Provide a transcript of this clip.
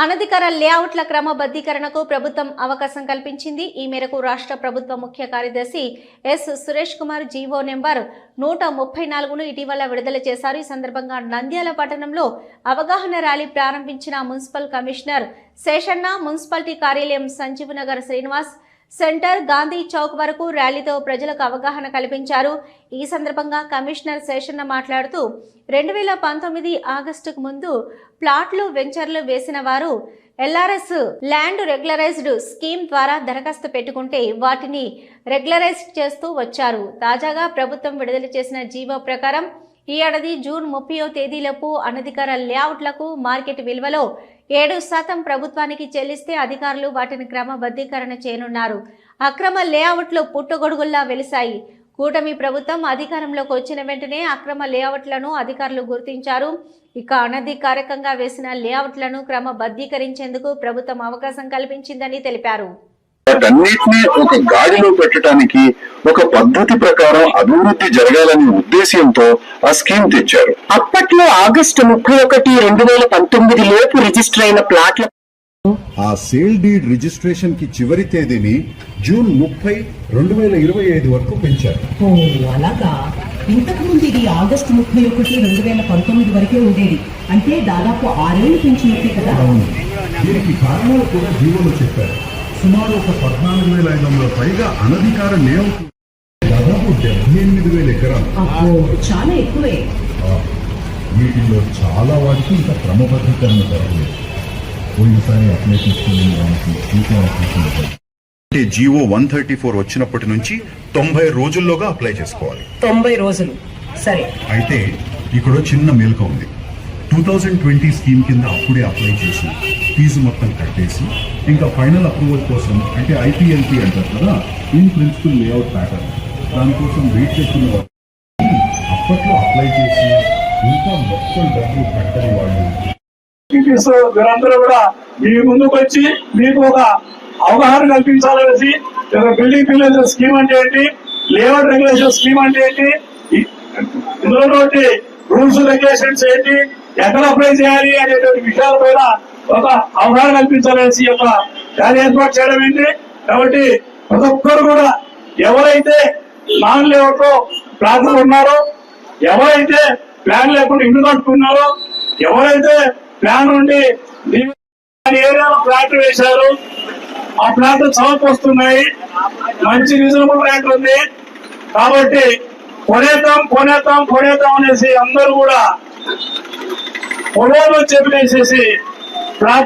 అనధికార లేఅవుట్ల క్రమబద్ధీకరణకు ప్రభుత్వం అవకాశం కల్పించింది. ఈ మేరకు రాష్ట్ర ప్రభుత్వ ముఖ్య కార్యదర్శి S Suresh Kumar GO number 134ను ఇటీవల విడుదల చేశారు. ఈ సందర్భంగా నంద్యాల పట్టణంలో అవగాహన ర్యాలీ ప్రారంభించిన మున్సిపల్ కమిషనర్ శేషన్న, మున్సిపాలిటీ కార్యాలయం సంజీవనగర్ శ్రీనివాస్ సెంటర్ గాంధీ చౌక్ వరకు ర్యాలీతో ప్రజలకు అవగాహన కల్పించారు. ఈ సందర్భంగా కమిషనర్ శేషన్న మాట్లాడుతూ 2019 ఆగస్టుకు ముందు ప్లాట్లు వెంచర్లు వేసిన వారు LRS ల్యాండ్ రెగ్యులరైజ్డ్ స్కీమ్ ద్వారా దరఖాస్తు పెట్టుకుంటే వాటిని రెగ్యులరైజ్ చేస్తూ వచ్చారు. తాజాగా ప్రభుత్వం విడుదల చేసిన జీవో ప్రకారం ఈ ఏడాది జూన్ 30వ తేదీలోపు అనధికార లేఅవుట్లకు మార్కెట్ విలువలో 7% ప్రభుత్వానికి చెల్లిస్తే అధికారులు వాటిని క్రమబద్ధీకరణ చేయనున్నారు. అక్రమ లేఅవుట్లు పుట్టగొడుగుల్లా వెలిశాయి. కూటమి ప్రభుత్వం అధికారంలోకి వచ్చిన వెంటనే అక్రమ లేఅవుట్లను అధికారులు గుర్తించారు. ఇక అనధికారికంగా వేసిన లేఅవుట్లను క్రమబద్ధీకరించేందుకు ప్రభుత్వం అవకాశం కల్పించిందని తెలిపారు. వాటన్నిటినీ ఒక గాడిలో పెట్టడానికి ఒక పద్ధతి ప్రకారం అభివృద్ధి జరగాలనే ఉద్దేశ్యంతో ఆ స్కీమ్ తెచ్చారు. అప్పట్లో ఆగస్టు 31, 2019 లోపు రిజిస్టర్ అయిన ప్లాట్ల ఆ సేల్ డీడ్ రిజిస్ట్రేషన్ కి చివరి తేదీని జూన్ 30, 2025 వరకు పెంచారు. అలాగా. ఇంతకు ముందు ఇది ఆగస్టు 31, 2019 వరకే ఉండేది. అంటే దాదాపు 6 ఏళ్ళు పెంచినట్టే కదా. దీనికి కారణాలు కూడా జీవోలో చెప్పారు. సుమారు ఒక 14,500 పైగా అనధికార లేఅవుట్, దాదాపు 78,000 ఎకరాలు. చాలా ఎక్కువే. వీటిల్లో చాలా వాటికి ఇంకా క్రమబద్ధీకరణ జరగలేదు. పోయినసారి అప్లై చేసుకునే దానికి ఇంకా అంటే జీవో 134 వచ్చినప్పటి నుంచి 90 రోజుల్లోగా అప్లై చేసుకోవాలి. 90 రోజులు. సరే. అయితే ఇక్కడ చిన్న మేలుక ఉంది. 2020 స్కీమ్ కింద అప్పుడే అప్లై చేసి ఫీజు మొత్తం కట్టేసి ఇంకా ఫైనల్ అప్రూవల్ కోసం అంటే IPLP అంటారు కదా, ఇన్ ప్రిన్సిపల్ లేఅవుట్ ప్యాటర్న్, దానికోసం వెయిట్ చేస్తున్న వాళ్ళు అప్పట్లో అప్లై చేసి ఇంకా మొత్తం డబ్బులు కట్టని వాళ్ళు మీరందరూ కూడా మీ ముందుకు వచ్చి మీకు ఒక అవగాహన కల్పించాలనేసి బిల్డింగ్ పిల్లల స్కీమ్ అంటే ఏంటి, లేఅవుట్ రెగ్యులేషన్ స్కీమ్ అంటే ఏంటి, ఇందులో రూల్స్ రెగ్యులేషన్స్ ఏంటి, ఎక్కడ అప్లై చేయాలి అనేటువంటి విషయాలపైన ఒక అవగాహన కల్పించాలనేసి ఒక ర్యాలీ ఏర్పాటు చేయడం ఏంటి. కాబట్టి ప్రతి ఒక్కరు కూడా ఎవరైతే నాన్ లేఅవుట్ లో ప్లాట్లు ఉన్నారో, ఎవరైతే ప్లాన్ లేకుండా ఇల్లు కట్టుకున్నారో, ఎవరైతే ప్లాన్ ఉండి ఏరియాలో ప్లాట్ వేశారు, ఆ ప్లాట్ చౌక వస్తున్నాయి, మంచి రీజనబుల్ రేట్ ఉంది, కాబట్టి కొనేద్దాం అనేసి అందరూ కూడా పొలంలో చెప్పేసేసి